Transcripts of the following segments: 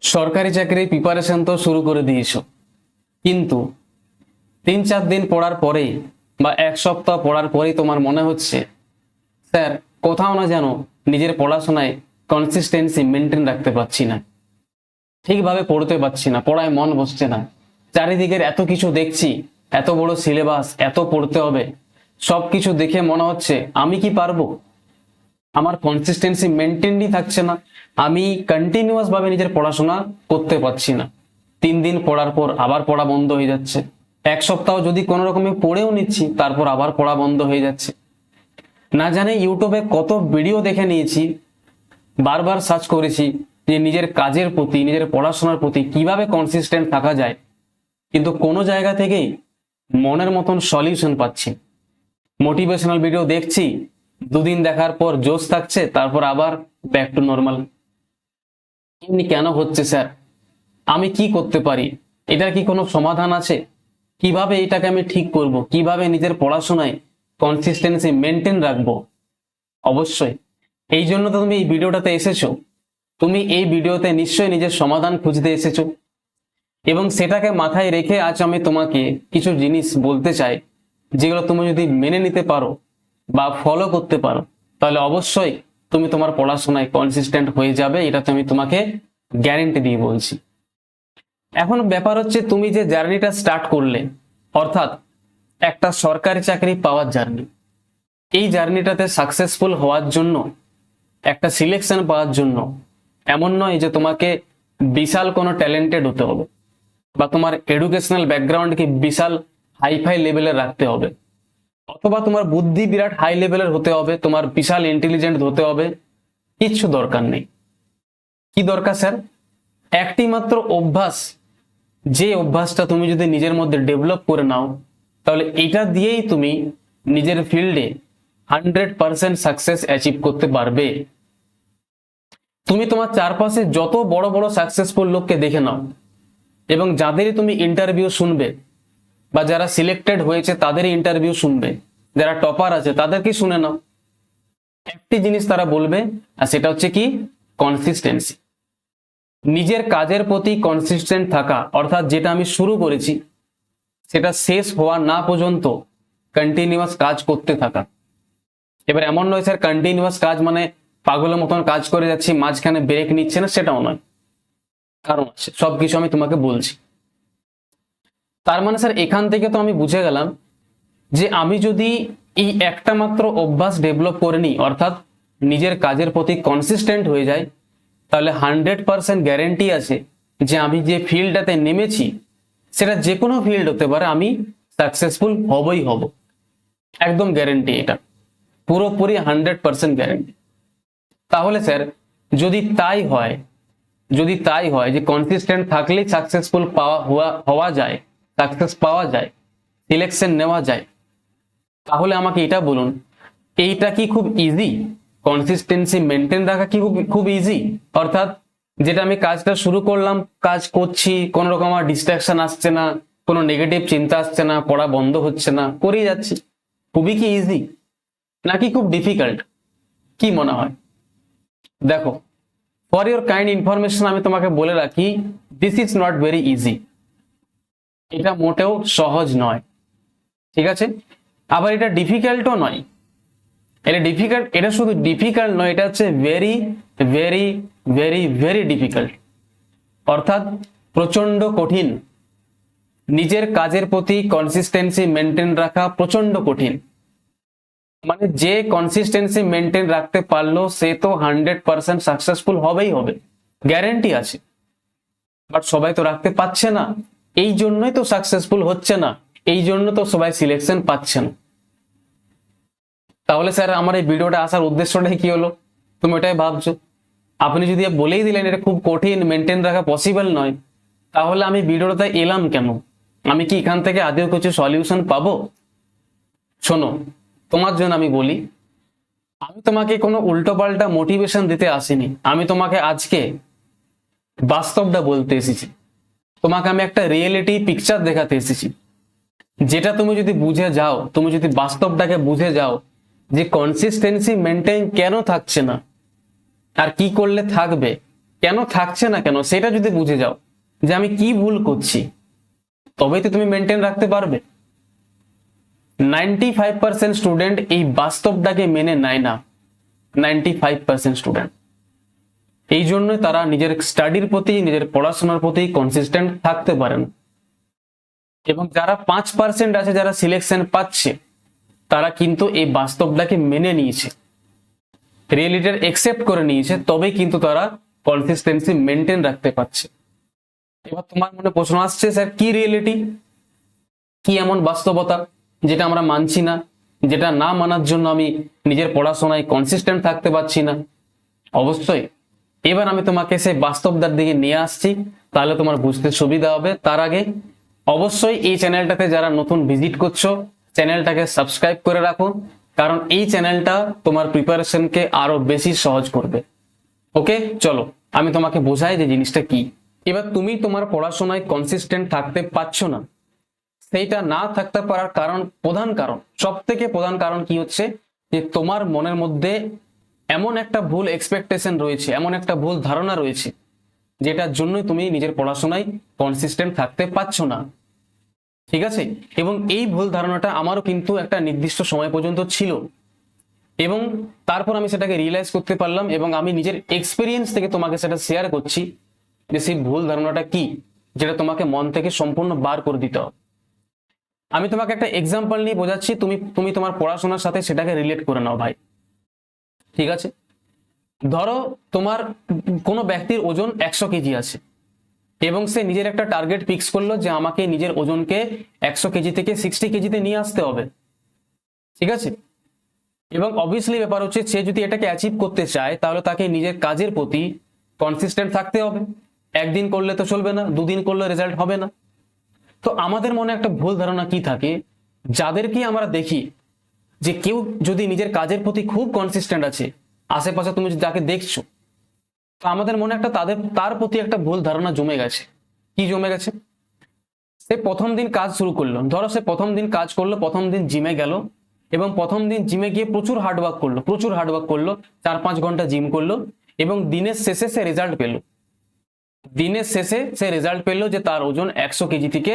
সরকারি চাকরির প্রিপারেশন তো শুরু করে দিয়েছো, কিন্তু 3-4 দিন পড়ার পরেই বা এক সপ্তাহ পড়ার পরেই তোমার মনে হচ্ছে স্যার কোথাও না যেন নিজের পড়াশোনায় কনসিস্টেন্সি মেনটেন রাখতে পারছি না, ঠিকভাবে পড়তে পারছি না, পড়ায় মন বসছে না। চারিদিকের এত কিছু দেখছি, এত বড় সিলেবাস, এত পড়তে হবে, সবকিছু দেখে মনে হচ্ছে আমি কি পারবো? আমার কনসিস্টেন্সি মেনটেনই থাকছে না, আমি কন্টিনিউয়াস ভাবে নিজের পড়াশোনা করতে পারছি না। 3 দিন পড়ার পর আবার পড়া বন্ধ হয়ে যাচ্ছে, এক সপ্তাহ যদি কোনো রকমে পড়েও নিচ্ছি তারপর আবার পড়া বন্ধ হয়ে যাচ্ছে। না জানি ইউটিউবে কত ভিডিও দেখে নিয়েছি, বারবার সার্চ করেছি যে নিজের কাজের প্রতি, নিজের পড়াশোনার প্রতি কিভাবে কনসিস্টেন্ট থাকা যায়, কিন্তু কোনো জায়গা থেকেই মনের মতন সলিউশন পাচ্ছি। মোটিভেশনাল ভিডিও দেখছি, 2 দিন দেখার পর জোশ থাকছে, তারপর আবার ব্যাক টু নর্মাল। এমনি কেন হচ্ছে স্যার? আমি কি করতে পারি? এটার কি কোনো সমাধান আছে? কিভাবে এটাকে আমি ঠিক করব? কিভাবে নিজের পড়াশোনায় কনসিস্টেন্সি মেনটেন রাখবো? অবশ্যই এই জন্য তো তুমি এই ভিডিওটাতে এসেছো। তুমি এই ভিডিওতে নিশ্চয়ই নিজের সমাধান খুঁজতে এসেছো, এবং সেটাকে মাথায় রেখে আজ আমি তোমাকে কিছু জিনিস বলতে চাই, যেগুলো তুমি যদি মেনে নিতে পারো বা ফলো করতে পারো তাহলে অবশ্যই তুমি তোমার পড়াশোনায় কনসিস্টেন্ট হয়ে যাবে, এটা আমি তোমাকে গ্যারেন্টি দিয়ে বলছি। এখন ব্যাপার হচ্ছে তুমি যে জার্নিটা স্টার্ট করলে, অর্থাৎ একটা সরকারি চাকরি পাওয়ার জার্নি, এই জার্নিটাতে সাকসেসফুল হওয়ার জন্য, একটা সিলেকশন পাওয়ার জন্য এমন নয় যে তোমাকে বিশাল কোনো ট্যালেন্টেড হতে হবে বা তোমার এডুকেশনাল ব্যাকগ্রাউন্ডকে বিশাল হাইফাই লেভেলে রাখতে হবে, অথবা তোমার বুদ্ধি বিরাট হাই লেভেলের হতে হবে, তোমার বিশাল ইন্টেলিজেন্ট হতে হবে। কিচ্ছু দরকার নেই। কি দরকার স্যার? একটি মাত্র অভ্যাস, যে অভ্যাসটা তুমি যদি নিজের মধ্যে ডেভেলপ করে নাও তাহলে এটা দিয়েই তুমি নিজের ফিল্ডে 100% সাকসেস অ্যাচিভ করতে পারবে। তুমি তোমার চারপাশে যত বড় বড় সাকসেসফুল লোককে দেখে নাও, এবং যাদেরই তুমি ইন্টারভিউ শুনবে বা যারা সিলেক্টেড হয়েছে তাদেরই ইন্টারভিউ শুনবে, যারা টপার আছে তাদেরকে শুনে নাও, একটি জিনিস তারা বলবে, আর সেটা হচ্ছে কি? কনসিস্টেন্সি। নিজের কাজের প্রতি কনসিস্টেন্ট থাকা, অর্থাৎ যেটা আমি শুরু করেছি সেটা শেষ হওয়া না পর্যন্ত কন্টিনিউয়াস কাজ করতে থাকা। এবার এমন নয় স্যার কন্টিনিউয়াস কাজ মানে পাগলের মতন কাজ করে যাচ্ছি, মাঝখানে ব্রেক নিচ্ছে না, সেটাও নয়। কারণ আছে, সবকিছু আমি তোমাকে বলছি। তার মানে স্যার এখান থেকে তো আমি বুঝে গেলাম যে আমি যদি এই একটা মাত্র অভ্যাস ডেভেলপ করে নিই, অর্থাৎ নিজের কাজের প্রতি কনসিস্টেন্ট হয়ে যায়, তাহলে 100% গ্যারেন্টি আছে যে আমি যে ফিল্ডটাতে নেমেছি সেটা যে কোনো ফিল্ড হতে পারে, আমি সাকসেসফুল হবই হব। একদম গ্যারেন্টি, এটা পুরোপুরি 100% গ্যারেন্টি। তাহলে স্যার যদি তাই হয়, যদি তাই হয় যে কনসিস্টেন্ট থাকলেই সাকসেসফুল হওয়া যায়, সাকসেস পাওয়া যায়, সিলেকশন নেওয়া যায়, তাহলে আমাকে এটা বলুন, এইটা কি খুব ইজি? কনসিস্টেন্সি মেনটেন রাখা কি খুব খুব ইজি? অর্থাৎ যেটা আমি কাজটা শুরু করলাম, কাজ করছি, কোনো রকম আমার ডিস্ট্রাকশন আসছে না, কোনো নেগেটিভ চিন্তা আসছে না, পড়া বন্ধ হচ্ছে না, করেই যাচ্ছি, খুবই কি ইজি নাকি খুব ডিফিকাল্ট? কি মনে হয়? দেখো, ফর ইউর কাইন্ড ইনফরমেশন আমি তোমাকে বলে রাখি, this is not very easy. এটা মোটেও সহজ নয়, ঠিক আছে? আবার এটা ডিফিকাল্টও নয়। এটা শুধু ডিফিকাল্ট নয়, এটা হচ্ছে very very very very difficult, অর্থাৎ প্রচন্ড কঠিন। নিজের কাজের প্রতি কনসিস্টেন্সি মেনটেন রাখা প্রচন্ড কঠিন। মানে যে কনসিস্টেন্সি মেনটেন রাখতে পারলো সে তো 100% সাকসেসফুল হবেই হবে, গ্যারেন্টি আছে। বাট সবাই তো রাখতে পারছে না, এই জন্যই তো সাকসেসফুল হচ্ছে না, এই জন্য তো সবাই সিলেকশন পাচ্ছে না। তাহলে স্যার আমার এই ভিডিওটা আসার উদ্দেশ্যটাই কি হলো? তুমি ওটাই ভাবছো। আপনি যদি বলেই দিলেন এটা খুব কঠিন, মেনটেন রাখা পসিবল নয়, তাহলে আমি ভিডিওটাতে এলাম কেন? আমি কি এখান থেকে আদৌ কিছু সলিউশন পাবো? শোনো, তোমার জন্য আমি বলি, আমি তোমাকে কোনো উল্টোপাল্টা মোটিভেশন দিতে আসিনি, আমি তোমাকে আজকে বাস্তবটা বলতে এসেছি। তোমাকে আমি একটা রিয়েলিটি পিকচার দেখাতে এসেছি, যেটা তুমি যদি বুঝে যাও, তুমি যদি বাস্তবটাকে বুঝে যাও যে কনসিস্টেন্সি মেনটেন কেন থাকছে না আর কি করলে থাকবে, কেন থাকছে না কেন সেটা যদি বুঝে যাও যে আমি কি ভুল করছি, তবেই তো তুমি মেনটেন রাখতে পারবে। 95% স্টুডেন্ট এই বাস্তবটাকে মেনে নেয় না। 95% স্টুডেন্ট, এই জন্যই তারা নিজের স্টাডির প্রতি, নিজের পড়াশোনার প্রতি কনসিস্টেন্ট থাকতে পারে না। এবং যারা 5% আছে যারা সিলেকশন পাচ্ছে, তারা কিন্তু এই বাস্তবটাকে মেনে নিয়েছে, রিয়েলিটির একসেপ্ট করে নিয়েছে, তবে কিন্তু তারা কনসিস্টেন্সি মেনটেন রাখতে পারছে। এবার তোমার মনে প্রশ্ন আসছে, স্যার কি রিয়েলিটি, কি এমন বাস্তবতা যেটা আমরা মানছি না, যেটা না মানার জন্য আমি নিজের পড়াশোনায় কনসিস্টেন্ট থাকতে পারছি না? অবশ্যই এবার আমি তোমাকে সেই বাস্তবতার দিকে নিয়ে আসছি, তাহলে তোমার বুঝতে সুবিধা হবে। তার আগে অবশ্যই এই চ্যানেলটাতে যারা নতুন ভিজিট করছো, চ্যানেলটাকে সাবস্ক্রাইব করে রাখো, কারণ এই চ্যানেলটা তোমার প্রিপারেশনকে আরো বেশি সহজ করবে। ওকে, চলো আমি তোমাকে বোঝাই যে জিনিসটা কি। এবার তুমি তোমার পড়াশোনায় কনসিস্টেন্ট থাকতে পারছো না, সেইটা না থাকতে পারার প্রধান কারণ, সব থেকে প্রধান কারণ কি হচ্ছে, যে তোমার মনের মধ্যে এমন একটা ভুল এক্সপেকটেশন রয়েছে, এমন একটা ভুল ধারণা রয়েছে, যেটার জন্যই তুমি নিজের পড়াশোনায় কনসিস্টেন্ট থাকতে পারছো না। ঠিক আছে? এবং এই ভুল ধারণাটা আমারও কিন্তু একটা নির্দিষ্ট সময় পর্যন্ত ছিল, এবং তারপর আমি সেটাকে রিয়েলাইজ করতে পারলাম, এবং আমি নিজের এক্সপিরিয়েন্স থেকে তোমাকে সেটা শেয়ার করছি যে সেই ভুল ধারণাটা কি, যেটা তোমাকে মন থেকে সম্পূর্ণ বার করে দিতে হবে। আমি তোমাকে একটা এক্সাম্পল নিয়ে বোঝাচ্ছি, তুমি তোমার পড়াশোনার সাথে সেটাকে রিলেট করে নাও ভাই। ঠিক আছে? ধরো তোমার কোনো ব্যক্তির ওজন 100 কেজি আছে, এবং সে নিজের একটা টার্গেট ফিক্স করলো যে আমাকে নিজের ওজনকে 100 কেজি থেকে 60 কেজিতে নিয়ে আসতে হবে। ঠিক আছে? এবং অবভিয়াসলি ব্যাপার হচ্ছে, সে যদি এটাকে অ্যাচিভ করতে চায়, তাহলে তাকে নিজের কাজের প্রতি কনসিস্টেন্ট থাকতে হবে। একদিন করলে তো চলবে না, দুদিন করলে রেজাল্ট হবে না। তো আমাদের মনে একটা ভুল ধারণা কি থাকে, যাদেরকে আমরা দেখি যে কেউ যদি নিজের কাজের প্রতি খুব কনসিস্টেন্ট আছে, আশেপাশে তুমি যাকে দেখছো, তো আমাদের মনে একটা তার প্রতি একটা ভুল ধারণা জমে গেছে। কি জমে গেছে? সে প্রথম দিন কাজ শুরু করলো, ধরো সে প্রথম দিন কাজ করলো, প্রথম দিন জিমে গেল, এবং প্রথম দিন জিমে গিয়ে প্রচুর হার্ডওয়ার্ক করলো, 4-5 ঘন্টা জিম করলো, এবং দিনের শেষে সে রেজাল্ট পেলো যে তার ওজন 100 কেজি থেকে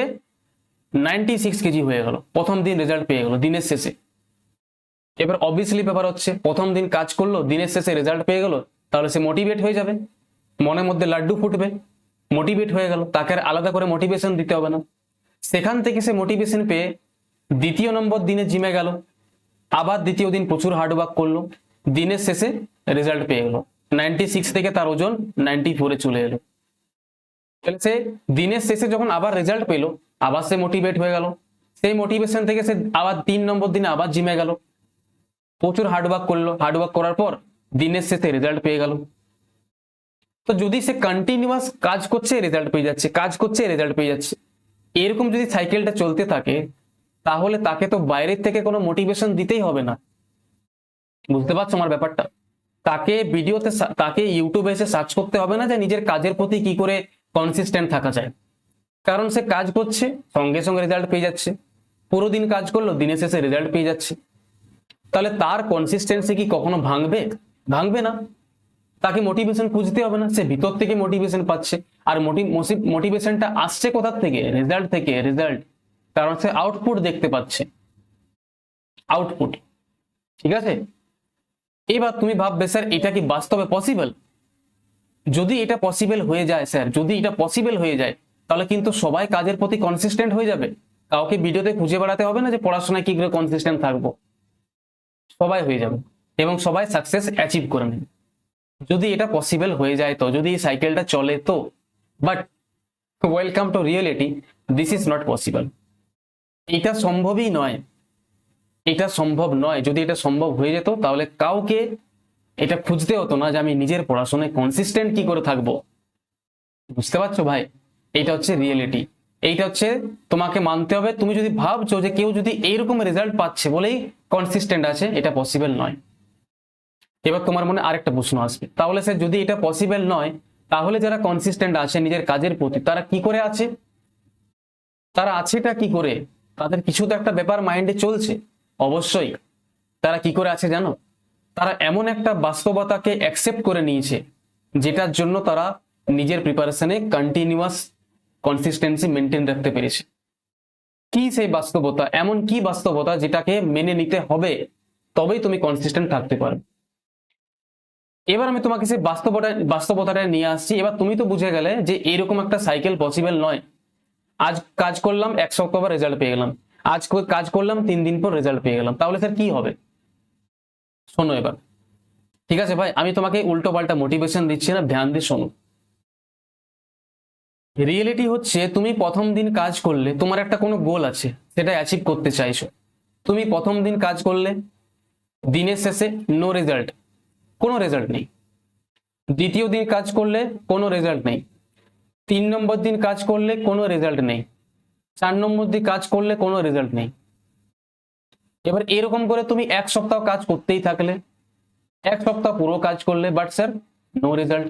96 কেজি হয়ে গেল। প্রথম দিন রেজাল্ট পেয়ে গেল দিনের শেষে। এবার অবভিয়াসলি ব্যাপার হচ্ছে, প্রথম দিন কাজ করলো, দিনের শেষে রেজাল্ট পেয়ে গেল, তাহলে সে মোটিভেট হয়ে যাবে, মনের মধ্যে লাড্ডু ফুটবে, মোটিভেট হয়ে গেল, তাকে আর আলাদা করে মোটিভেশন দিতে হবে না। সেখান থেকে সে মোটিভেশন পেয়ে দ্বিতীয় নম্বর দিনে জিমে গেল, আবার দ্বিতীয় দিন প্রচুর হার্ডওয়ার্ক করলো, দিনের শেষে রেজাল্ট পেয়ে গেল, 96 থেকে তার ওজন 94-এ চলে এলো। তাহলে সে দিনের শেষে যখন আবার রেজাল্ট পেলো, আবার সে মোটিভেট হয়ে গেল, সেই মোটিভেশন থেকে সে আবার 3 নম্বর দিনে আবার জিমে গেল, প্রচুর হার্ডওয়ার্ক করার পর দিনের শেষে রেজাল্ট পেয়ে গেল। তো যদি সে কন্টিনিউয়াস কাজ করছে, রেজাল্ট পেয়ে যাচ্ছে, এরকম যদি সাইকেলটা চলতে থাকে, তাহলে তাকে তো বাইরের থেকে কোনো মোটিভেশন দিতেই হবে না। বুঝতে পারছো আমার ব্যাপারটা? তাকে ইউটিউবে এসে সার্চ করতে হবে না যে নিজের কাজের প্রতি কি করে কনসিস্টেন্ট থাকা যায়, কারণ সে কাজ করছে, সঙ্গে সঙ্গে রেজাল্ট পেয়ে যাচ্ছে, পুরো দিন কাজ করলো, দিনের শেষে রেজাল্ট পেয়ে যাচ্ছে। তাহলে তার কনসিস্টেন্সি কি কখনো ভাঙবে না। তাকে মোটিভেশন খুঁজতে হবে না, সে ভিতর থেকে মোটিভেশন পাচ্ছে। আর মোটিভেশনটা আসছে কোথা থেকে? রেজাল্ট, কারণ সে আউটপুট দেখতে পাচ্ছে, আউটপুট। ঠিক আছে? এবার তুমি ভাববে, স্যার এটা কি বাস্তবে পসিবল? যদি এটা পসিবল হয়ে যায়, তাহলে কিন্তু সবাই কাজের প্রতি কনসিস্টেন্ট হয়ে যাবে। কাউকে ভিডিওতে খুঁজে বেড়াতে হবে না যে পড়াশোনায় কি করে কনসিস্টেন্ট থাকবো, সবাই হয়ে যাবে, এবং সবাই সাকসেস অ্যাচিভ করে নেবে। যদি এটা পসিবল হয়ে যায়, তো যদি এই সাইকেলটা চলে তো। But welcome to reality, this is not possible. এটা সম্ভব নয়। যদি এটা সম্ভব হয়ে যেত, তাহলে কাউকে এটা খুঁজতে হতো না যে আমি নিজের পড়াশোনায় কনসিস্টেন্ট কি করে থাকবো। বুঝতে পারছো ভাই? এটা হচ্ছে রিয়েলিটি, এইটা হচ্ছে তোমাকে মানতে হবে। তুমি যদি ভাবছো যে কেউ যদি এইরকম রেজাল্ট পাচ্ছে বলেই কনসিস্টেন্ট আছে, এটা পসিবল নয়। এবার তোমার মনে আরেকটা প্রশ্ন আসবে, তাহলে স্যার যদি এটা পসিবল নয়, তাহলে যারা কনসিস্টেন্ট আছে নিজের কাজের প্রতি, তারা কি করে আছে? তারা আছেটা কি করে? তাদের কিছু তো একটা ব্যাপার মাইন্ডে চলছে। অবশ্যই তারা কি করে আছে জানো? তারা এমন একটা বাস্তবতাকে অ্যাকসেপ্ট করে নিয়েছে যেটার জন্য তারা নিজের প্রিপারেশনে কন্টিনিউয়াস কনসিস্টেন্সি মেনটেন রাখতে পেরেছে। কি সেই বাস্তবতা, এমন কি বাস্তবতা যেটাকে মেনে নিতে হবে তবেই তুমি কনসিস্টেন্ট থাকতে পারবে। এবার আমি তোমাকে সেই বাস্তবতাটা নিয়ে আসছি। এবার তুমি তো বুঝে গেলে যে এরকম একটা সাইকেল পসিবল নয়। আজ কাজ করলাম, 1 সপ্তাহ পর রেজাল্ট পেয়ে গেলাম, আজ কাজ করলাম 3 দিন পর রেজাল্ট পেয়ে গেলাম, তাহলে স্যার কি হবে? শোনো এবার, ঠিক আছে ভাই, আমি তোমাকে উল্টো পাল্টা মোটিভেশন দিচ্ছি না, ধ্যান দিয়ে শোনো। রিয়েলিটি হচ্ছে তুমি প্রথম দিন কাজ করলে, তোমার একটা কোনো গোল আছে, সেটা অ্যাচিভ করতে চাইছো। তুমি প্রথম দিন কাজ করলে, দিনের শেষে নো রেজাল্ট, কোনো রেজাল্ট নেই। দ্বিতীয় দিন কাজ করলে কোনো রেজাল্ট নেই। 3 নম্বর দিন কাজ করলে কোনো রেজাল্ট নেই। 4 নম্বর দিন কাজ করলে কোনো রেজাল্ট নেই। এবার এরকম করে তুমি 1 সপ্তাহ কাজ করতেই থাকলে, 1 সপ্তাহ পুরো কাজ করলে, but sir no result,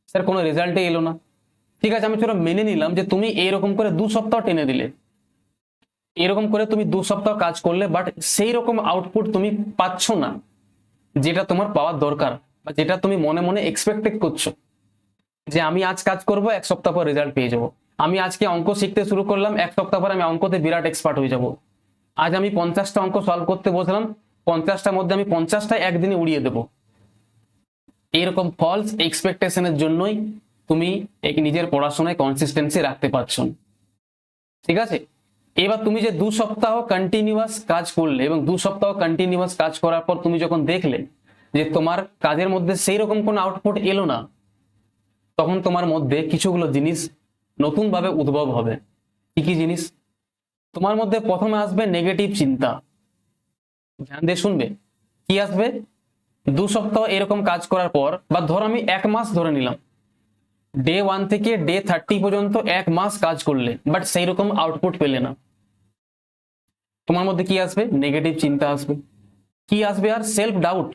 sir কোনো রেজাল্টই এলো না। ঠিক আছে, আমি চলো মেনে নিলাম যে তুমি এরকম করে 2 সপ্তাহ টেনে দিলে, এরকম করে তুমি 2 সপ্তাহ কাজ করলে, বাট সেই রকম আউটপুট তুমি পাচ্ছ না যেটা তোমার পাওয়ার দরকার, বা যেটা তুমি মনে মনে এক্সপেক্টেড করছো যে আমি আজ কাজ করব, 1 সপ্তাহ পর রেজাল্ট পেয়ে যাবো। আমি আজকে অঙ্ক শিখতে শুরু করলাম, 1 সপ্তাহ পর আমি অঙ্কতে বিরাট এক্সপার্ট হয়ে যাব। আজ আমি 50টা অঙ্ক সলভ করতে বসলাম, 50টার মধ্যে আমি 50টা একদিনে উড়িয়ে দেবো। এরকম ফলস এক্সপেকটেশনের জন্যই তুমি নিজের পড়াশোনায় কনসিস্টেন্সি রাখতে পারছো না। ঠিক আছে, এবার তুমি যে 2 সপ্তাহ কন্টিনিউয়াস কাজ করলে, এবং 2 সপ্তাহ কন্টিনিউয়াস কাজ করার পর তুমি যখন দেখলে যে তোমার কাজের মধ্যে সেই রকম কোনো আউটপুট এলো না, তখন তোমার মধ্যে কিছুগুলো জিনিস নতুন ভাবে উদ্ভব হবে। কি কি জিনিস? তোমার মধ্যে প্রথমে আসবে নেগেটিভ চিন্তা। ধ্যান দিয়ে শুনবে। কি আসবে? 2 সপ্তাহ এরকম কাজ করার পর, বা ধরো আমি 1 মাস ধরে নিলাম, ডে 1 থেকে ডে 30 পর্যন্ত 1 মাস কাজ করলে, বাট সেই রকম আউটপুট পেলে না, তোমার মধ্যে কি আসবে? নেগেটিভ চিন্তা আসবে। কি আসবে? আর সেলফ ডাউট,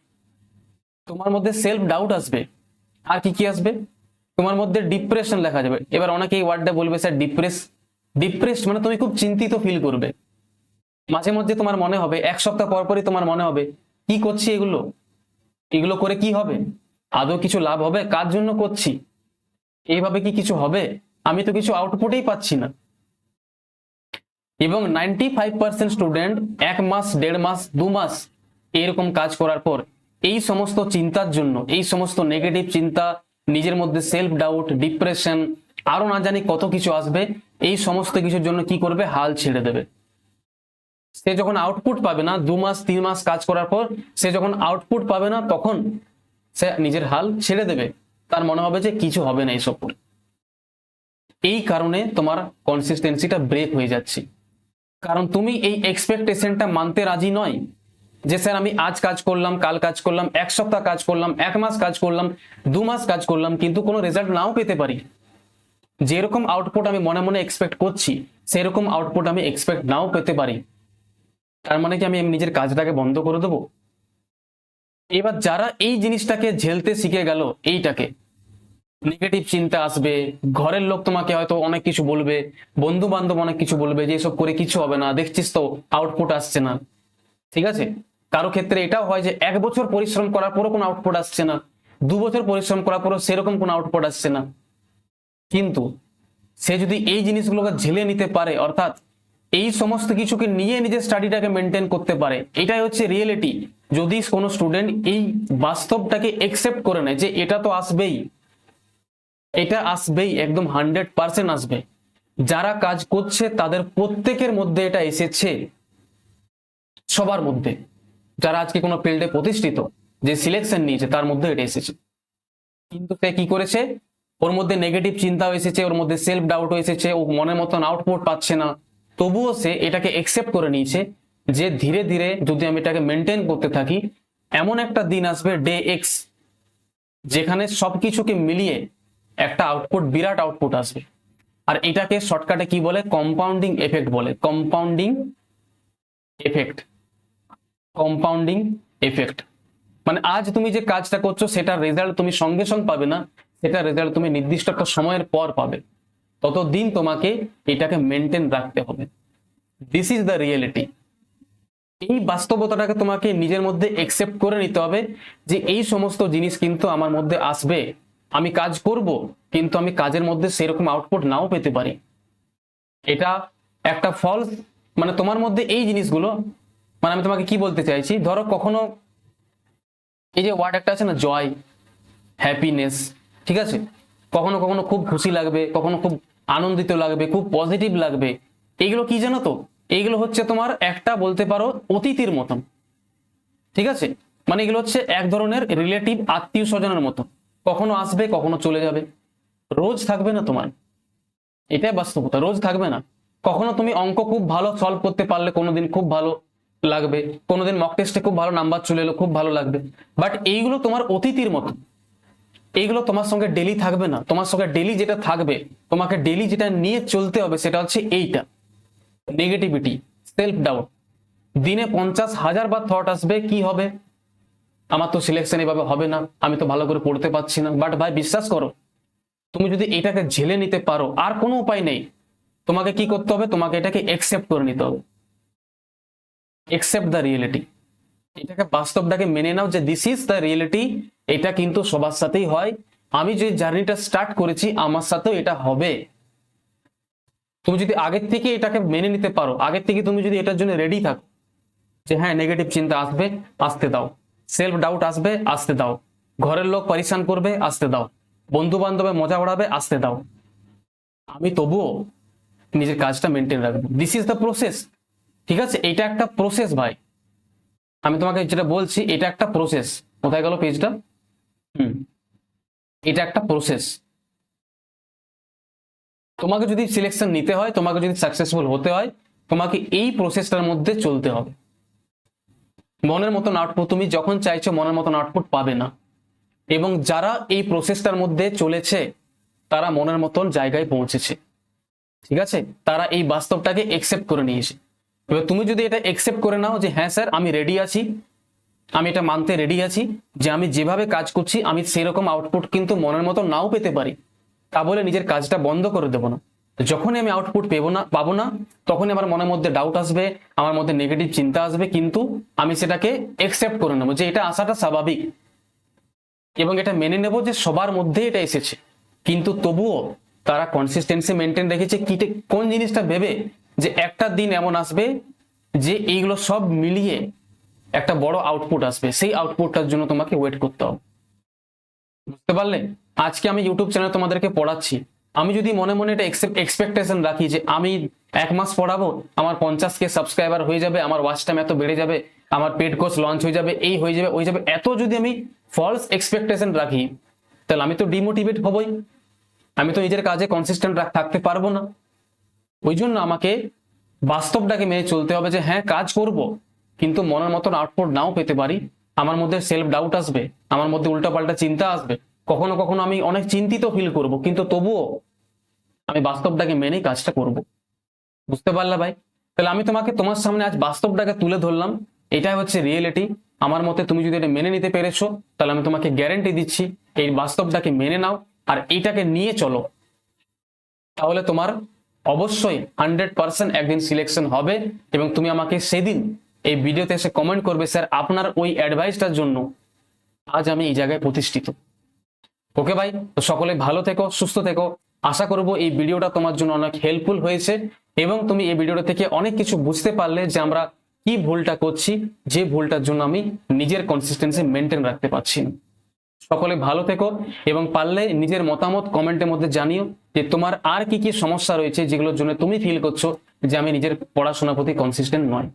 তোমার মধ্যে সেলফ ডাউট আসবে। আর কি কি আসবে? তোমার মধ্যে ডিপ্রেশন দেখা যাবে। এবার অনেকে এই ওয়ার্ডটা বলবে স্যার ডিপ্রেসড মানে তুমি খুব চিন্তিত ফিল করবে। মাঝে মধ্যে তোমার মনে হবে, 1 সপ্তাহ পর পরই তোমার মনে হবে কি করছি এগুলো, এগুলো করে কি হবে, আদৌ কিছু লাভ হবে, কার জন্য করছি, এইভাবে কি কিছু হবে, আমি তো কিছু আউটপুটেই পাচ্ছি না। এবং 95% স্টুডেন্ট 1 মাস, 1.5 মাস, 2 মাস এরকম কাজ করার পর এই সমস্ত চিন্তার জন্য, এই সমস্ত নেগেটিভ চিন্তা, নিজের মধ্যে সেলফ ডাউট, ডিপ্রেশন, আরো না জানি কত কিছু আসবে, এই সমস্ত কিছুর জন্য কি করবে? হাল ছেড়ে দেবে। সে যখন আউটপুট পাবে না, 2 মাস 3 মাস কাজ করার পর সে যখন আউটপুট পাবে না, তখন সে নিজের হাল ছেড়ে দেবে। তার মনে হবে যে কিছু হবে না এইসব করে। এই কারণে তোমার কনসিস্টেন্সিটা ব্রেক হয়ে যাচ্ছে, কারণ তুমি এই এক্সপেকটেশনটা মানতে রাজি নয় যে স্যার আমি আজ কাজ করলাম, কাল কাজ করলাম, 1 সপ্তাহ কাজ করলাম, 1 মাস কাজ করলাম, 2 মাস কাজ করলাম, কিন্তু কোনো রেজাল্ট নাও পেতে পারি। যেরকম আউটপুট আমি মনে মনে এক্সপেক্ট করছি, সেরকম আউটপুট আমি এক্সপেক্ট নাও পেতে পারি। তার মানে কি আমি নিজের কাজটাকে বন্ধ করে দেবো? এবার যারা এই জিনিসটাকে ঝেলতে শিখে গেল, এইটাকে, নেগেটিভ চিন্তা আসবে, ঘরের লোক তোমাকে হয়তো অনেক কিছু বলবে, বন্ধু বান্ধব অনেক কিছু বলবে যে এসব করে কিছু হবে না, দেখছিস তো আউটপুট আসছে না। ঠিক আছে, কারো ক্ষেত্রে এটাও হয় যে 1 বছর পরিশ্রম করার পরও কোনো আউটপুট আসছে না, 2 বছর পরিশ্রম করার পরও সেরকম কোনো আউটপুট আসছে না। কিন্তু সে যদি এই জিনিসগুলোকে ঝেলে নিতে পারে, অর্থাৎ এই সমস্ত কিছুকে নিয়ে নিজের স্টাডিটাকে মেনটেন করতে পারে, এটাই হচ্ছে রিয়েলিটি। যদি কোনো স্টুডেন্ট এই বাস্তবটাকে একসেপ্ট করে নেয় যে এটা তো আসবেই, এটা আসবেই, একদম 100% আসবে। যারা কাজ করছে তাদের প্রত্যেকের মধ্যে এটা এসেছে, সবার মধ্যে, যারা আজকে কোনো ফিল্ডে প্রতিষ্ঠিত, যে সিলেকশন নিয়েছে তার মধ্যে এটা এসেছে। কিন্তু সে কি করেছে? ওর মধ্যে নেগেটিভ চিন্তাও এসেছে, ওর মধ্যে সেলফ ডাউট এসেছে, ও মনের মতন আউটপুট পাচ্ছে না, তবুও সে এটাকে একসেপ্ট করে নিয়েছে যে ধীরে ধীরে যদি আমি এটাকে মেনটেন করতে থাকি, এমন একটা দিন আসবে, ডে এক্স, যেখানে সবকিছুকে মিলিয়ে একটা আউটপুট, বিরাট আউটপুট আসবে। আর এটাকে শর্টকাটে কি বলে? কম্পাউন্ডিং এফেক্ট বলে। কম্পাউন্ডিং এফেক্ট, কম্পাউন্ডিং এফেক্ট মানে আজ তুমি যে কাজটা করছো সেটার রেজাল্ট তুমি সঙ্গে সঙ্গে পাবে না, সেটা রেজাল্ট তুমি নির্দিষ্ট একটা সময়ের পর পাবে। ততদিন তোমাকে এটাকে মেনটেন রাখতে হবে। This is the reality. এই বাস্তবতাটাকে তোমাকে নিজের মধ্যে একসেপ্ট করে নিতে হবে যে এই সমস্ত জিনিস কিন্তু আমার মধ্যে আসবে, আমি কাজ করব, কিন্তু আমি কাজের মধ্যে সেরকম আউটপুট নাও পেতে পারি। এটা একটা ফলস, মানে তোমার মধ্যে এই জিনিসগুলো, মানে আমি তোমাকে কি বলতে চাইছি, ধরো কখনো এই যে ওয়ার্ড একটা আছে না, জয়, হ্যাপিনেস, ঠিক আছে, কখনো কখনো খুব খুশি লাগবে, কখনো খুব আনন্দিত লাগবে, খুব পজিটিভ লাগবে। এইগুলো কি জানো তো, এইগুলো হচ্ছে তোমার একটা বলতে পারো অতীতের মতন, ঠিক আছে, মানে এগুলো হচ্ছে এক ধরনের রিলেটিভ আত্মীয় স্বজনের মতো, কখনো আসবে কখনো চলে যাবে, রোজ থাকবে না তোমার। এটাই বাস্তবতা, রোজ থাকবে না। কখনো তুমি অঙ্ক খুব ভালো সলভ করতে পারলে কোনোদিন খুব ভালো লাগবে, কোনোদিন মক টেস্টে খুব ভালো নাম্বার চলে এলো, খুব ভালো লাগবে। বাট এইগুলো তোমার অতীতের মতো, এইগুলো তোমার সঙ্গে ডেলি থাকবে না। তোমার সঙ্গে ডেলি যেটা থাকবে, তোমাকে ডেলি যেটা নিয়ে চলতে হবে, সেটা হচ্ছে এইটা, নেগেটিভিটি, সেলফ ডাউট। দিনে 50,000 বার থট আসবে, কি হবে, আমার তো সিলেকশন এভাবে হবে না, আমি তো ভালো করে পড়তে পারছি না। বাট ভাই বিশ্বাস করো, তুমি যদি এটাকে ঝেলে নিতে পারো, আর কোনো উপায় নেই, তোমাকে কি করতে হবে, তোমাকে এটাকে একসেপ্ট করে নিতে হবে। একসেপ্ট দ্য রিয়েলিটি, এটাকে বাস্তবটাকে মেনে নাও যে দিস ইজ দ্য রিয়েলিটি। এটা কিন্তু সবার সাথেই হয়, আমি যে জার্নিটা স্টার্ট করেছি আমার সাথেও এটা হবে। তুমি যদি আগের থেকে এটাকে মেনে নিতে পারো, আগের থেকে তুমি যদি এটার জন্য রেডি থাকো যে হ্যাঁ নেগেটিভ চিন্তা আসবে, আসতে দাও, সেলফ ডাউট আসবে, আসতে দাও, ঘরের লোক পরিশান করবে, আসতে দাও, বন্ধু বান্ধবে মজা ওড়াবে, আসতে দাও, আমি তবুও নিজের কাজটা মেনটেন রাখবো। দিস ইজ দ্য প্রসেস, ঠিক আছে, এটা একটা প্রসেস ভাই। আমি তোমাকে যেটা বলছি, এটা একটা প্রসেস। কোথায় গেল পেজটা? এটা একটা প্রসেস। তোমাকে যদি সিলেকশন নিতে হয়, তোমাকে যদি সাকসেসফুল হতে হয়, তোমাকে এই প্রসেসটার মধ্যে চলতে হবে। মনের মতন আউটপুট তুমি যখন চাইছো মনের মতন আউটপুট পাবে না। এবং যারা এই প্রসেসটার মধ্যে চলেছে তারা মনের মতন জায়গায় পৌঁছেছে, ঠিক আছে, তারা এই বাস্তবটাকে একসেপ্ট করে নিয়েছে। এবার তুমি যদি এটা একসেপ্ট করে নাও যে হ্যাঁ স্যার আমি রেডি আছি, আমি এটা মানতে রেডি আছি যে আমি যেভাবে কাজ করছি আমি সেরকম আউটপুট কিন্তু মনের মতো নাও পেতে পারি, তা বলে নিজের কাজটা বন্ধ করে দেবো না। যখনই আমি আউটপুট পাবো না, তখনই আমার মনের মধ্যে ডাউট আসবে, আমার মধ্যে নেগেটিভ চিন্তা আসবে, কিন্তু আমি সেটাকে একসেপ্ট করে নেবো যে এটা আসাটা স্বাভাবিক, এবং এটা মেনে নেব যে সবার মধ্যে এটা এসেছে। কিন্তু তবুও তারা কনসিস্টেন্সি মেনটেন রেখেছে, কোন জিনিসটা ভেবে যে একটা দিন এমন আসবে যে এইগুলো সব মিলিয়ে একটা বড় আউটপুট আসবে, সেই আউটপুটটার জন্য তোমাকে ওয়েট করতে হবে। বুঝতে পারলে? আজকে আমি ইউটিউব চ্যানেল তোমাদেরকে পড়াচ্ছি, আমি যদি মনে মনে এটা এক্সপেকটেশন রাখি যে আমি 1 মাস পড়াবো, আমার 50K সাবস্ক্রাইবার হয়ে যাবে, আমার ওয়াচ টাইম এত বেড়ে যাবে, আমার পেড কোর্স লঞ্চ হয়ে যাবে, এই হয়ে যাবে ওই যাবে, এত যদি আমি ফলস এক্সপেকটেশন রাখি, তাহলে আমি তো ডিমোটিভেট হবই, আমি তো নিজের কাজে কনসিস্টেন্ট থাকতে পারবো না। ওই জন্য আমাকে বাস্তবটাকে মেনে চলতে হবে যে হ্যাঁ কাজ করব, কিন্তু মনের মতন আউটপুট নাও পেতে পারি, আমার মধ্যে সেলফ ডাউট আসবে, আমার মধ্যে উল্টাপাল্টা চিন্তা আসবে, কখনো কখনো আমি অনেক চিন্তিত ফিল করব, কিন্তু তবুও আমি বাস্তবটাকে মেনেই কাজটা করব। বুঝতে পারলা ভাই? তাহলে আমি তোমার সামনে আজ বাস্তবটাকে তুলে ধরলাম, এটাই হচ্ছে রিয়েলিটি। আমার মতে তুমি যদি এটা মেনে নিতে পেরেছো, তাহলে আমি তোমাকে গ্যারান্টি দিচ্ছি এই বাস্তবটাকে মেনে নাও আর এইটাকে নিয়ে চলো, তাহলে তোমার অবশ্যই 100% একদিন সিলেকশন হবে। এবং তুমি আমাকে সেদিন এই ভিডিওতে এসে কমেন্ট করবে, স্যার আপনার ওই অ্যাডভাইসটার জন্য আজ আমি এই জায়গায় প্রতিষ্ঠিত। ওকে ভাই, তো সকলে ভালো থেকো, সুস্থ থেকো। আশা করব এই ভিডিওটা তোমার জন্য অনেক হেল্পফুল হয়েছে এবং তুমি এই ভিডিওটা থেকে অনেক কিছু বুঝতে পারলে যে আমরা কি ভুলটা করছি, যে ভুলটার জন্য আমি নিজের কনসিস্টেন্সি মেনটেন রাখতে পারছি না। সকলে ভালো থেকো এবং পারলে নিজের মতামত কমেন্টের মধ্যে জানিও যে তোমার আর কি কি সমস্যা রয়েছে যেগুলোর জন্য তুমি ফিল করছো যে আমি নিজের পড়াশোনার প্রতি কনসিস্টেন্ট নয়।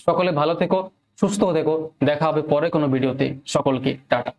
সকলে ভালো থেকো, সুস্থ থেকো, দেখা হবে পরে কোনো ভিডিওতে। সকলকে টাটা।